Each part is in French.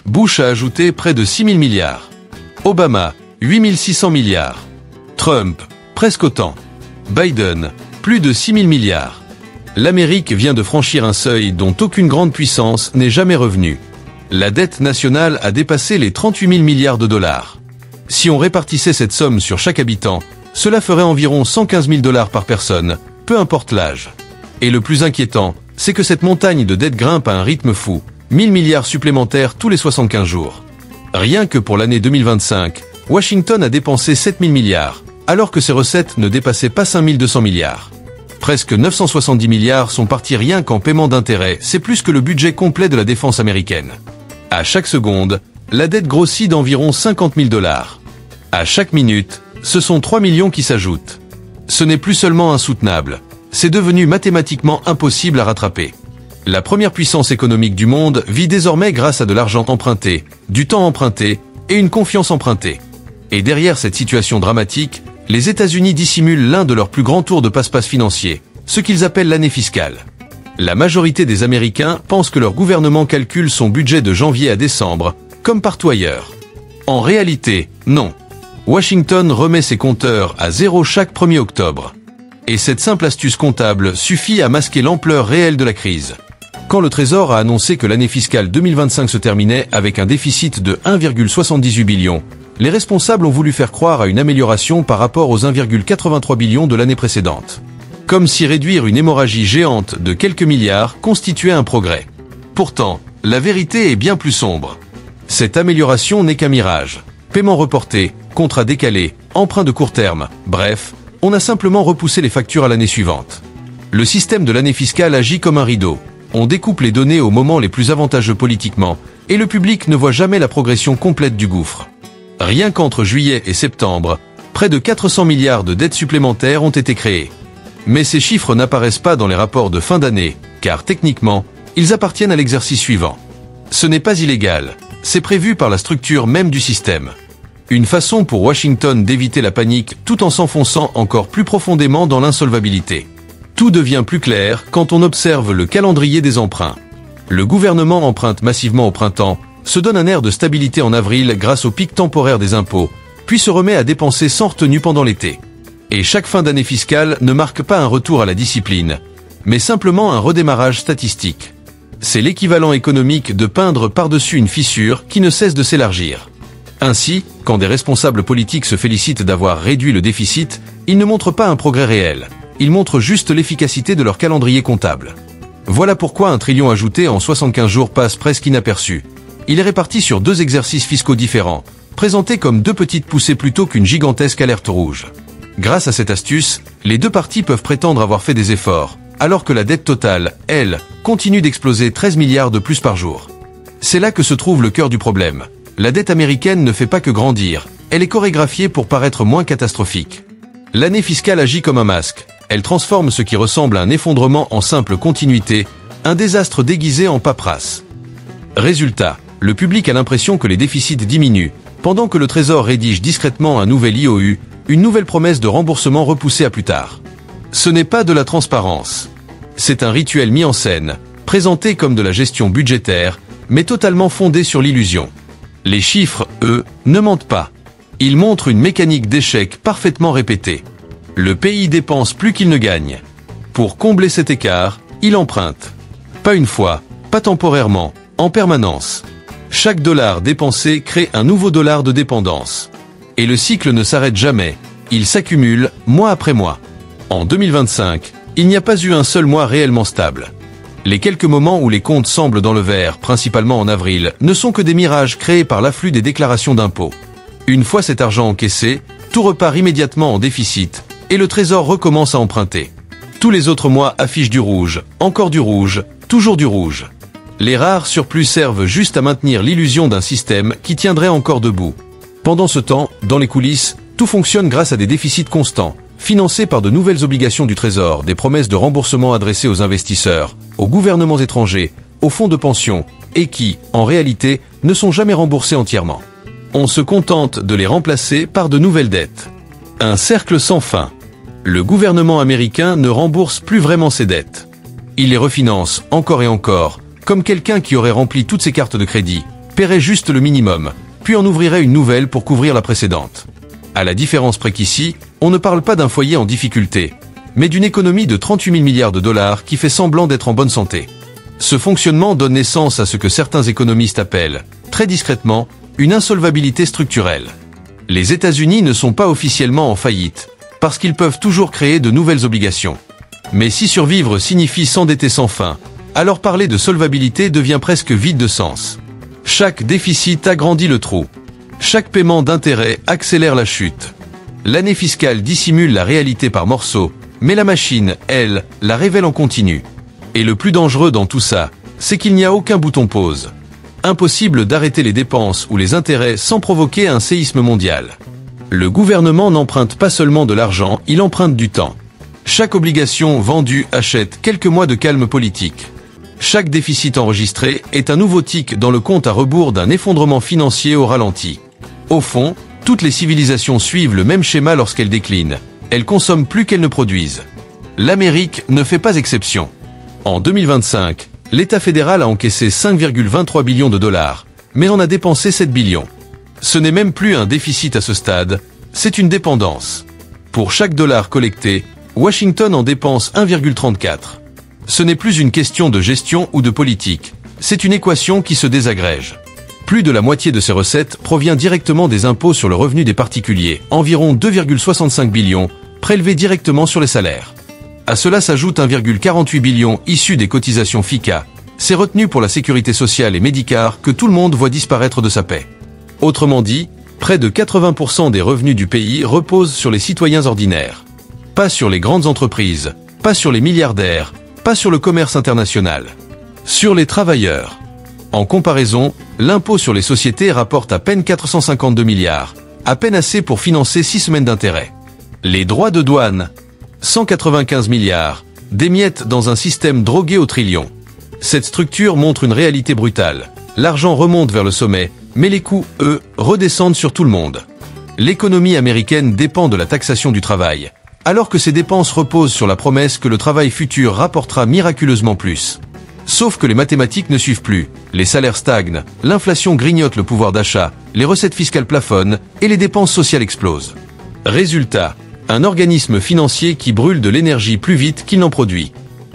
Bush a ajouté près de 6 000 milliards. Obama, 8 600 milliards. Trump, presque autant. Biden, plus de 6 000 milliards. L'Amérique vient de franchir un seuil dont aucune grande puissance n'est jamais revenue. La dette nationale a dépassé les 38 000 milliards de dollars. Si on répartissait cette somme sur chaque habitant, cela ferait environ 115 000 dollars par personne, peu importe l'âge. Et le plus inquiétant, c'est que cette montagne de dette grimpe à un rythme fou, 1000 milliards supplémentaires tous les 75 jours. Rien que pour l'année 2025, Washington a dépensé 7 000 milliards, alors que ses recettes ne dépassaient pas 5 200 milliards. Presque 970 milliards sont partis rien qu'en paiement d'intérêts, c'est plus que le budget complet de la défense américaine. À chaque seconde, la dette grossit d'environ 50 000 dollars. À chaque minute, ce sont 3 millions qui s'ajoutent. Ce n'est plus seulement insoutenable, c'est devenu mathématiquement impossible à rattraper. La première puissance économique du monde vit désormais grâce à de l'argent emprunté, du temps emprunté et une confiance empruntée. Et derrière cette situation dramatique, les États-Unis dissimulent l'un de leurs plus grands tours de passe-passe financiers, ce qu'ils appellent l'année fiscale. La majorité des Américains pensent que leur gouvernement calcule son budget de janvier à décembre, comme partout ailleurs. En réalité, non. Washington remet ses compteurs à zéro chaque 1er octobre. Et cette simple astuce comptable suffit à masquer l'ampleur réelle de la crise. Quand le Trésor a annoncé que l'année fiscale 2025 se terminait avec un déficit de 1,78 billion, les responsables ont voulu faire croire à une amélioration par rapport aux 1,83 billion de l'année précédente. Comme si réduire une hémorragie géante de quelques milliards constituait un progrès. Pourtant, la vérité est bien plus sombre. Cette amélioration n'est qu'un mirage. Paiements reportés, contrats décalés, emprunts de court terme, bref, on a simplement repoussé les factures à l'année suivante. Le système de l'année fiscale agit comme un rideau. On découpe les données au moment les plus avantageux politiquement, et le public ne voit jamais la progression complète du gouffre. Rien qu'entre juillet et septembre, près de 400 milliards de dettes supplémentaires ont été créées. Mais ces chiffres n'apparaissent pas dans les rapports de fin d'année, car techniquement, ils appartiennent à l'exercice suivant. Ce n'est pas illégal, c'est prévu par la structure même du système. Une façon pour Washington d'éviter la panique tout en s'enfonçant encore plus profondément dans l'insolvabilité. Tout devient plus clair quand on observe le calendrier des emprunts. Le gouvernement emprunte massivement au printemps, se donne un air de stabilité en avril grâce au pic temporaire des impôts, puis se remet à dépenser sans retenue pendant l'été. Et chaque fin d'année fiscale ne marque pas un retour à la discipline, mais simplement un redémarrage statistique. C'est l'équivalent économique de peindre par-dessus une fissure qui ne cesse de s'élargir. Ainsi, quand des responsables politiques se félicitent d'avoir réduit le déficit, ils ne montrent pas un progrès réel. Ils montrent juste l'efficacité de leur calendrier comptable. Voilà pourquoi un trillion ajouté en 75 jours passe presque inaperçu. Il est réparti sur 2 exercices fiscaux différents, présentés comme 2 petites poussées plutôt qu'une gigantesque alerte rouge. Grâce à cette astuce, les 2 parties peuvent prétendre avoir fait des efforts, alors que la dette totale, elle, continue d'exploser 13 milliards de plus par jour. C'est là que se trouve le cœur du problème. La dette américaine ne fait pas que grandir, elle est chorégraphiée pour paraître moins catastrophique. L'année fiscale agit comme un masque. Elle transforme ce qui ressemble à un effondrement en simple continuité, un désastre déguisé en paperasse. Résultat, le public a l'impression que les déficits diminuent, pendant que le Trésor rédige discrètement un nouvel IOU, une nouvelle promesse de remboursement repoussée à plus tard. Ce n'est pas de la transparence. C'est un rituel mis en scène, présenté comme de la gestion budgétaire, mais totalement fondé sur l'illusion. Les chiffres, eux, ne mentent pas. Ils montrent une mécanique d'échec parfaitement répétée. Le pays dépense plus qu'il ne gagne. Pour combler cet écart, il emprunte. Pas une fois, pas temporairement, en permanence. Chaque dollar dépensé crée un nouveau dollar de dépendance. Et le cycle ne s'arrête jamais. Il s'accumule, mois après mois. En 2025, il n'y a pas eu un seul mois réellement stable. Les quelques moments où les comptes semblent dans le vert, principalement en avril, ne sont que des mirages créés par l'afflux des déclarations d'impôts. Une fois cet argent encaissé, tout repart immédiatement en déficit, et le Trésor recommence à emprunter. Tous les autres mois affichent du rouge, encore du rouge, toujours du rouge. Les rares surplus servent juste à maintenir l'illusion d'un système qui tiendrait encore debout. Pendant ce temps, dans les coulisses, tout fonctionne grâce à des déficits constants, financés par de nouvelles obligations du Trésor, des promesses de remboursement adressées aux investisseurs, aux gouvernements étrangers, aux fonds de pension, et qui, en réalité, ne sont jamais remboursés entièrement. On se contente de les remplacer par de nouvelles dettes. Un cercle sans fin. Le gouvernement américain ne rembourse plus vraiment ses dettes. Il les refinance encore et encore, comme quelqu'un qui aurait rempli toutes ses cartes de crédit, paierait juste le minimum, puis en ouvrirait une nouvelle pour couvrir la précédente. À la différence près qu'ici, on ne parle pas d'un foyer en difficulté, mais d'une économie de 38 000 milliards de dollars qui fait semblant d'être en bonne santé. Ce fonctionnement donne naissance à ce que certains économistes appellent, très discrètement, une insolvabilité structurelle. Les États-Unis ne sont pas officiellement en faillite, parce qu'ils peuvent toujours créer de nouvelles obligations. Mais si survivre signifie s'endetter sans fin, alors parler de solvabilité devient presque vide de sens. Chaque déficit agrandit le trou. Chaque paiement d'intérêt accélère la chute. L'année fiscale dissimule la réalité par morceaux, mais la machine, elle, la révèle en continu. Et le plus dangereux dans tout ça, c'est qu'il n'y a aucun bouton pause. Impossible d'arrêter les dépenses ou les intérêts sans provoquer un séisme mondial. Le gouvernement n'emprunte pas seulement de l'argent, il emprunte du temps. Chaque obligation vendue achète quelques mois de calme politique. Chaque déficit enregistré est un nouveau tic dans le compte à rebours d'un effondrement financier au ralenti. Au fond, toutes les civilisations suivent le même schéma lorsqu'elles déclinent. Elles consomment plus qu'elles ne produisent. L'Amérique ne fait pas exception. En 2025, l'État fédéral a encaissé 5,23 billions de dollars, mais en a dépensé 7 billions. Ce n'est même plus un déficit à ce stade, c'est une dépendance. Pour chaque dollar collecté, Washington en dépense 1,34. Ce n'est plus une question de gestion ou de politique, c'est une équation qui se désagrège. Plus de la moitié de ces recettes provient directement des impôts sur le revenu des particuliers, environ 2,65 billions, prélevés directement sur les salaires. À cela s'ajoute 1,48 billion issus des cotisations FICA, ces retenues pour la sécurité sociale et Medicare que tout le monde voit disparaître de sa paie. Autrement dit, près de 80% des revenus du pays reposent sur les citoyens ordinaires. Pas sur les grandes entreprises, pas sur les milliardaires, pas sur le commerce international. Sur les travailleurs. En comparaison, l'impôt sur les sociétés rapporte à peine 452 milliards, à peine assez pour financer 6 semaines d'intérêt. Les droits de douane, 195 milliards, des miettes dans un système drogué au trillion. Cette structure montre une réalité brutale. L'argent remonte vers le sommet, mais les coûts, eux, redescendent sur tout le monde. L'économie américaine dépend de la taxation du travail, alors que ses dépenses reposent sur la promesse que le travail futur rapportera miraculeusement plus. Sauf que les mathématiques ne suivent plus, les salaires stagnent, l'inflation grignote le pouvoir d'achat, les recettes fiscales plafonnent et les dépenses sociales explosent. Résultat, un organisme financier qui brûle de l'énergie plus vite qu'il n'en produit.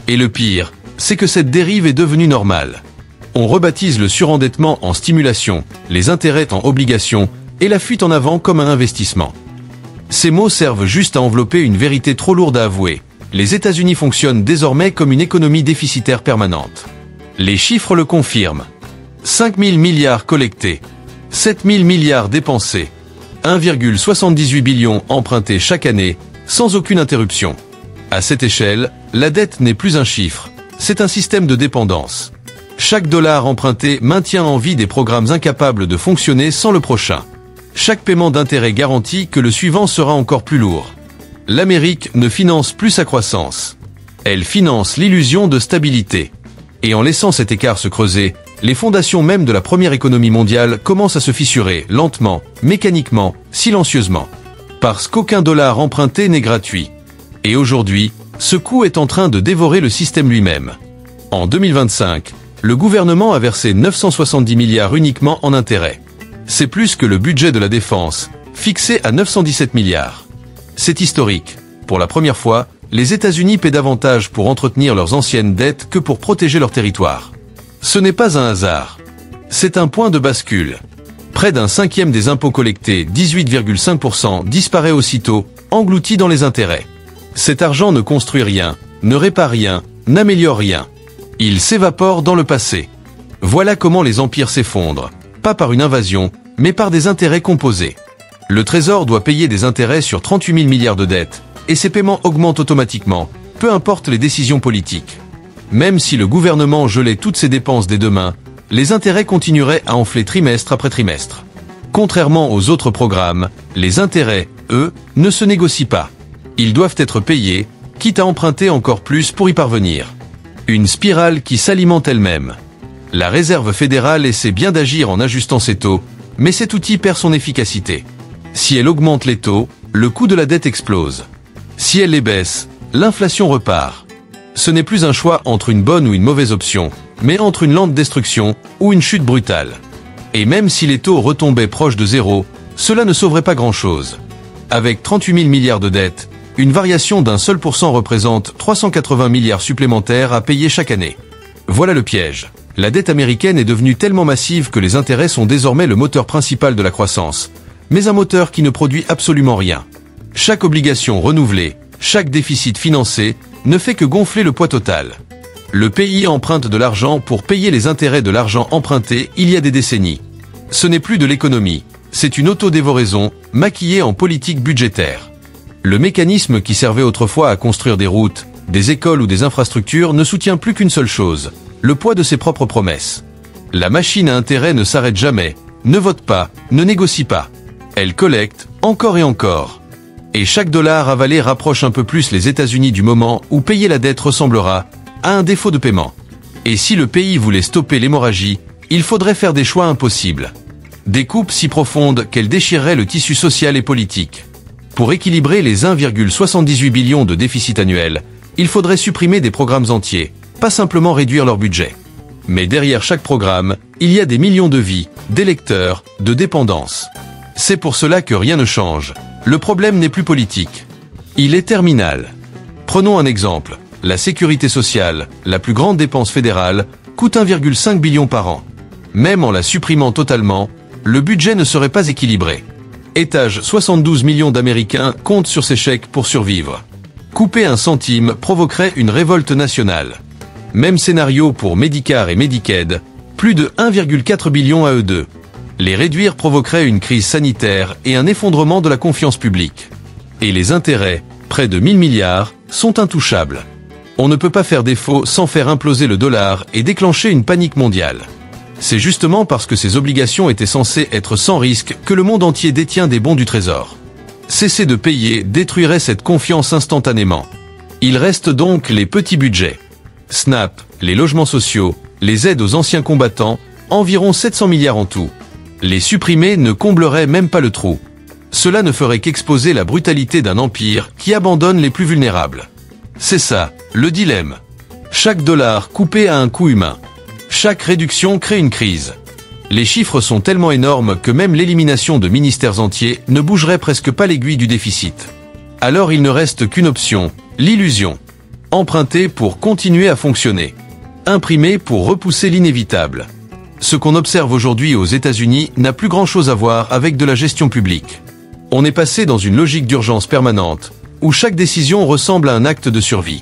Et le pire, c'est que cette dérive est devenue normale. On rebaptise le surendettement en stimulation, les intérêts en obligations et la fuite en avant comme un investissement. Ces mots servent juste à envelopper une vérité trop lourde à avouer. Les États-Unis fonctionnent désormais comme une économie déficitaire permanente. Les chiffres le confirment. 5 000 milliards collectés, 7 000 milliards dépensés, 1,78 billion empruntés chaque année, sans aucune interruption. À cette échelle, la dette n'est plus un chiffre, c'est un système de dépendance. Chaque dollar emprunté maintient en vie des programmes incapables de fonctionner sans le prochain. Chaque paiement d'intérêt garantit que le suivant sera encore plus lourd. L'Amérique ne finance plus sa croissance. Elle finance l'illusion de stabilité. Et en laissant cet écart se creuser, les fondations même de la première économie mondiale commencent à se fissurer, lentement, mécaniquement, silencieusement. Parce qu'aucun dollar emprunté n'est gratuit. Et aujourd'hui, ce coût est en train de dévorer le système lui-même. En 2025, le gouvernement a versé 970 milliards uniquement en intérêts. C'est plus que le budget de la défense, fixé à 917 milliards. C'est historique. Pour la première fois, les États-Unis paient davantage pour entretenir leurs anciennes dettes que pour protéger leur territoire. Ce n'est pas un hasard. C'est un point de bascule. Près d'un cinquième des impôts collectés, 18,5%, disparaît aussitôt, englouti dans les intérêts. Cet argent ne construit rien, ne répare rien, n'améliore rien. Il s'évapore dans le passé. Voilà comment les empires s'effondrent, pas par une invasion, mais par des intérêts composés. Le Trésor doit payer des intérêts sur 38 000 milliards de dettes, et ces paiements augmentent automatiquement, peu importe les décisions politiques. Même si le gouvernement gelait toutes ses dépenses dès demain, les intérêts continueraient à enfler trimestre après trimestre. Contrairement aux autres programmes, les intérêts, eux, ne se négocient pas. Ils doivent être payés, quitte à emprunter encore plus pour y parvenir. Une spirale qui s'alimente elle-même. La Réserve fédérale essaie bien d'agir en ajustant ses taux, mais cet outil perd son efficacité. Si elle augmente les taux, le coût de la dette explose. Si elle les baisse, l'inflation repart. Ce n'est plus un choix entre une bonne ou une mauvaise option, mais entre une lente destruction ou une chute brutale. Et même si les taux retombaient proches de zéro, cela ne sauverait pas grand-chose. Avec 38 000 milliards de dettes, une variation d'un seul % représente 380 milliards supplémentaires à payer chaque année. Voilà le piège. La dette américaine est devenue tellement massive que les intérêts sont désormais le moteur principal de la croissance, mais un moteur qui ne produit absolument rien. Chaque obligation renouvelée, chaque déficit financé, ne fait que gonfler le poids total. Le pays emprunte de l'argent pour payer les intérêts de l'argent emprunté il y a des décennies. Ce n'est plus de l'économie, c'est une autodévoraison, maquillée en politique budgétaire. Le mécanisme qui servait autrefois à construire des routes, des écoles ou des infrastructures ne soutient plus qu'une seule chose, le poids de ses propres promesses. La machine à intérêt ne s'arrête jamais, ne vote pas, ne négocie pas. Elle collecte, encore et encore. Et chaque dollar avalé rapproche un peu plus les États-Unis du moment où payer la dette ressemblera à un défaut de paiement. Et si le pays voulait stopper l'hémorragie, il faudrait faire des choix impossibles. Des coupes si profondes qu'elles déchireraient le tissu social et politique. Pour équilibrer les 1,78 billion de déficit annuel, il faudrait supprimer des programmes entiers, pas simplement réduire leur budget. Mais derrière chaque programme, il y a des millions de vies, d'électeurs, de dépendances. C'est pour cela que rien ne change. Le problème n'est plus politique. Il est terminal. Prenons un exemple. La sécurité sociale, la plus grande dépense fédérale, coûte 1,5 billion par an. Même en la supprimant totalement, le budget ne serait pas équilibré. Étage 72 millions d'Américains comptent sur ces chèques pour survivre. Couper un centime provoquerait une révolte nationale. Même scénario pour Medicare et Medicaid, plus de 1,4 billion à eux deux. Les réduire provoquerait une crise sanitaire et un effondrement de la confiance publique. Et les intérêts, près de 1000 milliards, sont intouchables. On ne peut pas faire défaut sans faire imploser le dollar et déclencher une panique mondiale. C'est justement parce que ces obligations étaient censées être sans risque que le monde entier détient des bons du Trésor. Cesser de payer détruirait cette confiance instantanément. Il reste donc les petits budgets. SNAP, les logements sociaux, les aides aux anciens combattants, environ 700 milliards en tout. Les supprimer ne comblerait même pas le trou. Cela ne ferait qu'exposer la brutalité d'un empire qui abandonne les plus vulnérables. C'est ça, le dilemme. Chaque dollar coupé a un coût humain. Chaque réduction crée une crise. Les chiffres sont tellement énormes que même l'élimination de ministères entiers ne bougerait presque pas l'aiguille du déficit. Alors il ne reste qu'une option, l'illusion. Emprunter pour continuer à fonctionner. Imprimer pour repousser l'inévitable. Ce qu'on observe aujourd'hui aux États-Unis n'a plus grand-chose à voir avec de la gestion publique. On est passé dans une logique d'urgence permanente, où chaque décision ressemble à un acte de survie.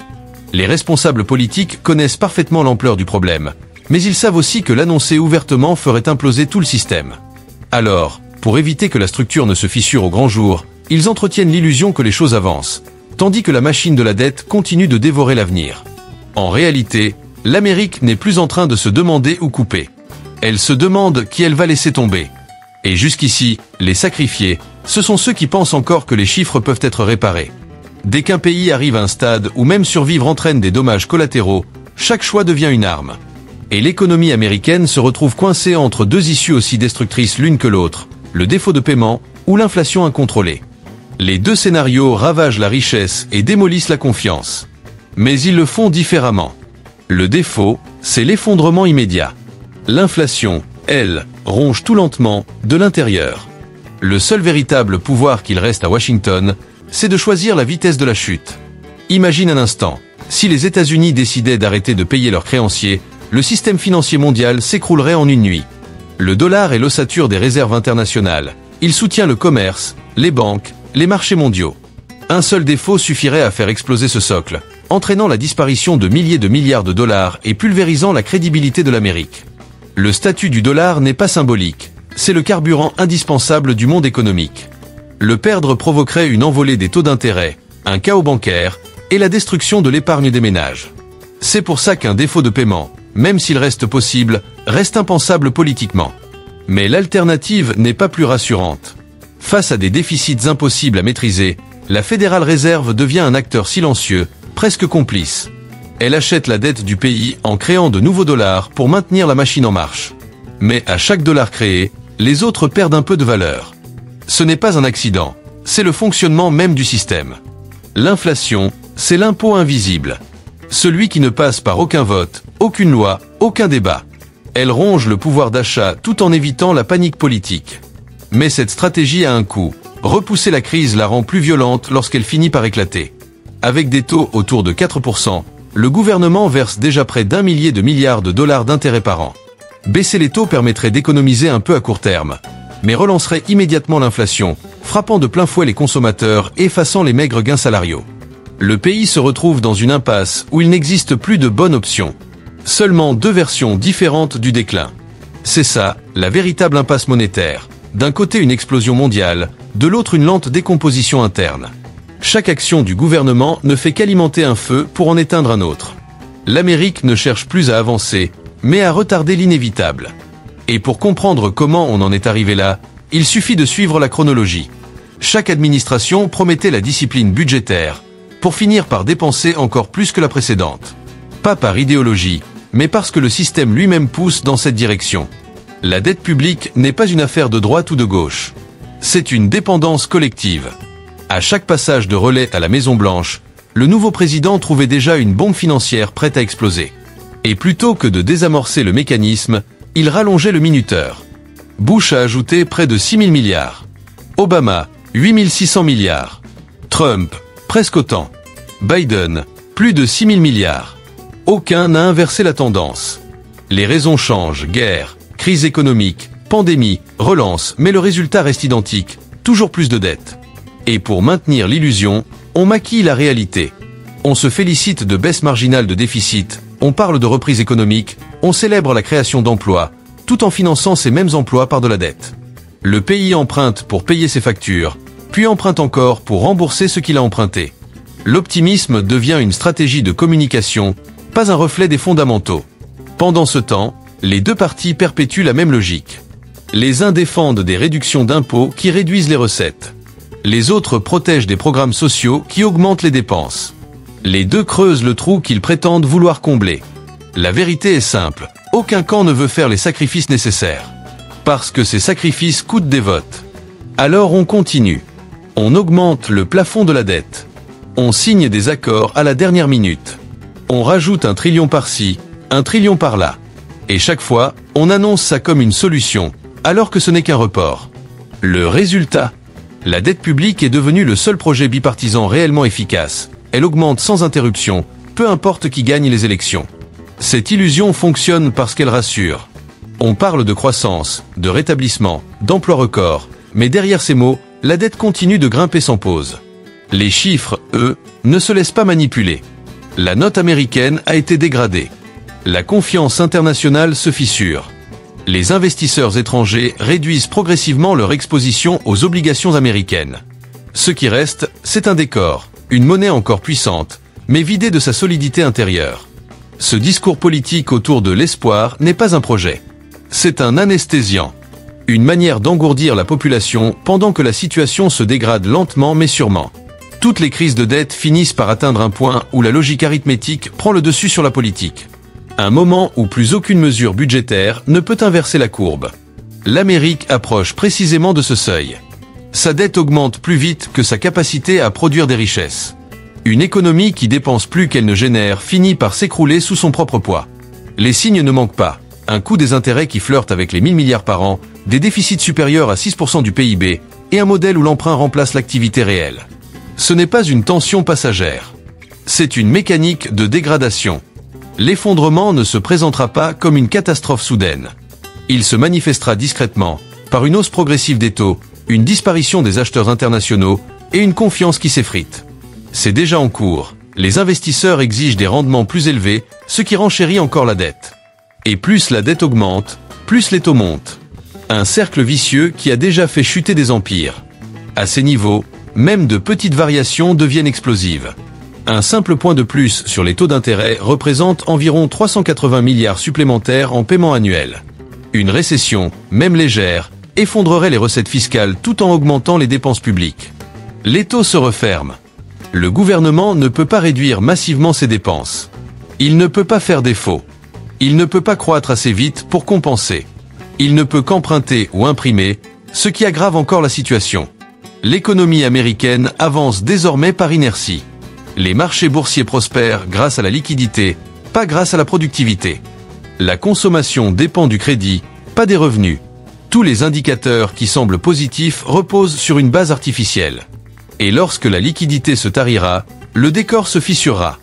Les responsables politiques connaissent parfaitement l'ampleur du problème, mais ils savent aussi que l'annoncer ouvertement ferait imploser tout le système. Alors, pour éviter que la structure ne se fissure au grand jour, ils entretiennent l'illusion que les choses avancent, tandis que la machine de la dette continue de dévorer l'avenir. En réalité, l'Amérique n'est plus en train de se demander où couper. Elle se demande qui elle va laisser tomber. Et jusqu'ici, les sacrifiés, ce sont ceux qui pensent encore que les chiffres peuvent être réparés. Dès qu'un pays arrive à un stade où même survivre entraîne des dommages collatéraux, chaque choix devient une arme. Et l'économie américaine se retrouve coincée entre deux issues aussi destructrices l'une que l'autre, le défaut de paiement ou l'inflation incontrôlée. Les deux scénarios ravagent la richesse et démolissent la confiance. Mais ils le font différemment. Le défaut, c'est l'effondrement immédiat. L'inflation, elle, ronge tout lentement, de l'intérieur. Le seul véritable pouvoir qu'il reste à Washington, c'est de choisir la vitesse de la chute. Imagine un instant, si les États-Unis décidaient d'arrêter de payer leurs créanciers, le système financier mondial s'écroulerait en une nuit. Le dollar est l'ossature des réserves internationales. Il soutient le commerce, les banques, les marchés mondiaux. Un seul défaut suffirait à faire exploser ce socle, entraînant la disparition de milliers de milliards de dollars et pulvérisant la crédibilité de l'Amérique. Le statut du dollar n'est pas symbolique, c'est le carburant indispensable du monde économique. Le perdre provoquerait une envolée des taux d'intérêt, un chaos bancaire et la destruction de l'épargne des ménages. C'est pour ça qu'un défaut de paiement, même s'il reste possible, reste impensable politiquement. Mais l'alternative n'est pas plus rassurante. Face à des déficits impossibles à maîtriser, la Federal Reserve devient un acteur silencieux, presque complice. Elle achète la dette du pays en créant de nouveaux dollars pour maintenir la machine en marche. Mais à chaque dollar créé, les autres perdent un peu de valeur. Ce n'est pas un accident, c'est le fonctionnement même du système. L'inflation, c'est l'impôt invisible. Celui qui ne passe par aucun vote, aucune loi, aucun débat. Elle ronge le pouvoir d'achat tout en évitant la panique politique. Mais cette stratégie a un coût. Repousser la crise la rend plus violente lorsqu'elle finit par éclater. Avec des taux autour de 4%, le gouvernement verse déjà près d'1 millier de milliards de dollars d'intérêts par an. Baisser les taux permettrait d'économiser un peu à court terme, mais relancerait immédiatement l'inflation, frappant de plein fouet les consommateurs et effaçant les maigres gains salariaux. Le pays se retrouve dans une impasse où il n'existe plus de bonne option. Seulement deux versions différentes du déclin. C'est ça, la véritable impasse monétaire. D'un côté une explosion mondiale, de l'autre une lente décomposition interne. Chaque action du gouvernement ne fait qu'alimenter un feu pour en éteindre un autre. L'Amérique ne cherche plus à avancer, mais à retarder l'inévitable. Et pour comprendre comment on en est arrivé là, il suffit de suivre la chronologie. Chaque administration promettait la discipline budgétaire, pour finir par dépenser encore plus que la précédente. Pas par idéologie, mais parce que le système lui-même pousse dans cette direction. La dette publique n'est pas une affaire de droite ou de gauche. C'est une dépendance collective. À chaque passage de relais à la Maison-Blanche, le nouveau président trouvait déjà une bombe financière prête à exploser. Et plutôt que de désamorcer le mécanisme, il rallongeait le minuteur. Bush a ajouté près de 6 000 milliards. Obama, 8 600 milliards. Trump, presque autant. Biden, plus de 6 000 milliards. Aucun n'a inversé la tendance. Les raisons changent, guerre, crise économique, pandémie, relance, mais le résultat reste identique, toujours plus de dettes. Et pour maintenir l'illusion, on maquille la réalité. On se félicite de baisse marginale de déficit, on parle de reprise économique, on célèbre la création d'emplois, tout en finançant ces mêmes emplois par de la dette. Le pays emprunte pour payer ses factures, puis emprunte encore pour rembourser ce qu'il a emprunté. L'optimisme devient une stratégie de communication, pas un reflet des fondamentaux. Pendant ce temps, les deux partis perpétuent la même logique. Les uns défendent des réductions d'impôts qui réduisent les recettes. Les autres protègent des programmes sociaux qui augmentent les dépenses. Les deux creusent le trou qu'ils prétendent vouloir combler. La vérité est simple, aucun camp ne veut faire les sacrifices nécessaires. Parce que ces sacrifices coûtent des votes. Alors on continue. On augmente le plafond de la dette. On signe des accords à la dernière minute. On rajoute 1 trillion par-ci, 1 trillion par-là. Et chaque fois, on annonce ça comme une solution, alors que ce n'est qu'un report. Le résultat ? La dette publique est devenue le seul projet bipartisan réellement efficace. Elle augmente sans interruption, peu importe qui gagne les élections. Cette illusion fonctionne parce qu'elle rassure. On parle de croissance, de rétablissement, d'emploi record, mais derrière ces mots, la dette continue de grimper sans pause. Les chiffres, eux, ne se laissent pas manipuler. La note américaine a été dégradée. La confiance internationale se fissure. Les investisseurs étrangers réduisent progressivement leur exposition aux obligations américaines. Ce qui reste, c'est un décor, une monnaie encore puissante, mais vidée de sa solidité intérieure. Ce discours politique autour de l'espoir n'est pas un projet. C'est un anesthésiant. Une manière d'engourdir la population pendant que la situation se dégrade lentement mais sûrement. Toutes les crises de dette finissent par atteindre un point où la logique arithmétique prend le dessus sur la politique. Un moment où plus aucune mesure budgétaire ne peut inverser la courbe. L'Amérique approche précisément de ce seuil. Sa dette augmente plus vite que sa capacité à produire des richesses. Une économie qui dépense plus qu'elle ne génère finit par s'écrouler sous son propre poids. Les signes ne manquent pas. Un coût des intérêts qui flirte avec les 1 000 milliards par an, des déficits supérieurs à 6% du PIB, et un modèle où l'emprunt remplace l'activité réelle. Ce n'est pas une tension passagère. C'est une mécanique de dégradation. L'effondrement ne se présentera pas comme une catastrophe soudaine. Il se manifestera discrètement, par une hausse progressive des taux, une disparition des acheteurs internationaux et une confiance qui s'effrite. C'est déjà en cours. Les investisseurs exigent des rendements plus élevés, ce qui renchérit encore la dette. Et plus la dette augmente, plus les taux montent. Un cercle vicieux qui a déjà fait chuter des empires. À ces niveaux, même de petites variations deviennent explosives. Un simple point de plus sur les taux d'intérêt représente environ 380 milliards supplémentaires en paiement annuel. Une récession, même légère, effondrerait les recettes fiscales tout en augmentant les dépenses publiques. Les taux se referment. Le gouvernement ne peut pas réduire massivement ses dépenses. Il ne peut pas faire défaut. Il ne peut pas croître assez vite pour compenser. Il ne peut qu'emprunter ou imprimer, ce qui aggrave encore la situation. L'économie américaine avance désormais par inertie. Les marchés boursiers prospèrent grâce à la liquidité, pas grâce à la productivité. La consommation dépend du crédit, pas des revenus. Tous les indicateurs qui semblent positifs reposent sur une base artificielle. Et lorsque la liquidité se tarira, le décor se fissurera.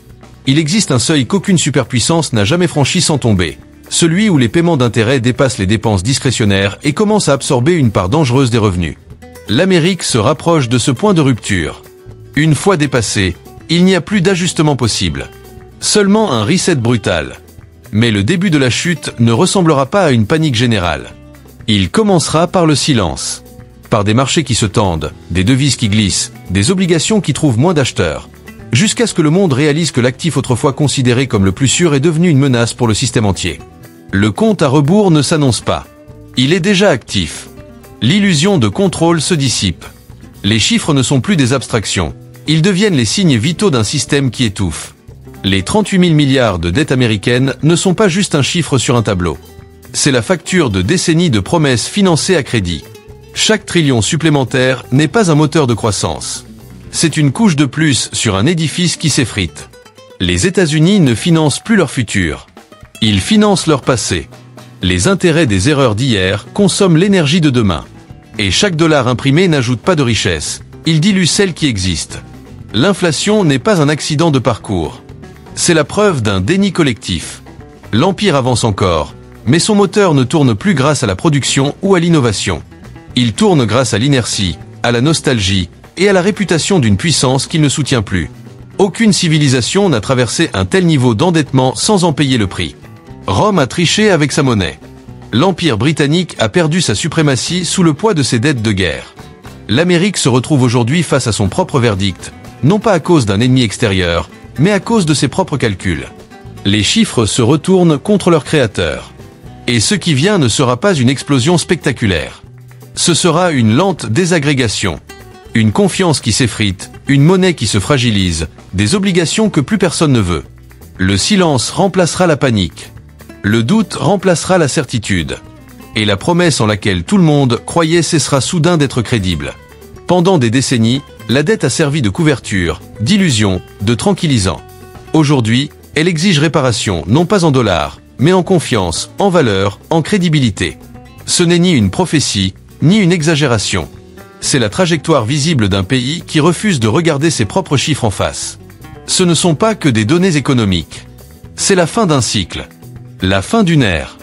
Il existe un seuil qu'aucune superpuissance n'a jamais franchi sans tomber. Celui où les paiements d'intérêts dépassent les dépenses discrétionnaires et commencent à absorber une part dangereuse des revenus. L'Amérique se rapproche de ce point de rupture. Une fois dépassé, il n'y a plus d'ajustement possible. Seulement un reset brutal. Mais le début de la chute ne ressemblera pas à une panique générale. Il commencera par le silence. Par des marchés qui se tendent, des devises qui glissent, des obligations qui trouvent moins d'acheteurs. Jusqu'à ce que le monde réalise que l'actif autrefois considéré comme le plus sûr est devenu une menace pour le système entier. Le compte à rebours ne s'annonce pas. Il est déjà actif. L'illusion de contrôle se dissipe. Les chiffres ne sont plus des abstractions. Ils deviennent les signes vitaux d'un système qui étouffe. Les 38 000 milliards de dettes américaines ne sont pas juste un chiffre sur un tableau. C'est la facture de décennies de promesses financées à crédit. Chaque trillion supplémentaire n'est pas un moteur de croissance. C'est une couche de plus sur un édifice qui s'effrite. Les États-Unis ne financent plus leur futur. Ils financent leur passé. Les intérêts des erreurs d'hier consomment l'énergie de demain. Et chaque dollar imprimé n'ajoute pas de richesse. Il dilue celle qui existe. L'inflation n'est pas un accident de parcours. C'est la preuve d'un déni collectif. L'empire avance encore, mais son moteur ne tourne plus grâce à la production ou à l'innovation. Il tourne grâce à l'inertie, à la nostalgie et à la réputation d'une puissance qu'il ne soutient plus. Aucune civilisation n'a traversé un tel niveau d'endettement sans en payer le prix. Rome a triché avec sa monnaie. L'Empire britannique a perdu sa suprématie sous le poids de ses dettes de guerre. L'Amérique se retrouve aujourd'hui face à son propre verdict, non pas à cause d'un ennemi extérieur, mais à cause de ses propres calculs. Les chiffres se retournent contre leur créateur. Et ce qui vient ne sera pas une explosion spectaculaire. Ce sera une lente désagrégation. Une confiance qui s'effrite, une monnaie qui se fragilise, des obligations que plus personne ne veut. Le silence remplacera la panique. Le doute remplacera la certitude. Et la promesse en laquelle tout le monde croyait cessera soudain d'être crédible. Pendant des décennies, la dette a servi de couverture, d'illusion, de tranquillisant. Aujourd'hui, elle exige réparation, non pas en dollars, mais en confiance, en valeur, en crédibilité. Ce n'est ni une prophétie, ni une exagération. C'est la trajectoire visible d'un pays qui refuse de regarder ses propres chiffres en face. Ce ne sont pas que des données économiques. C'est la fin d'un cycle. La fin d'une ère.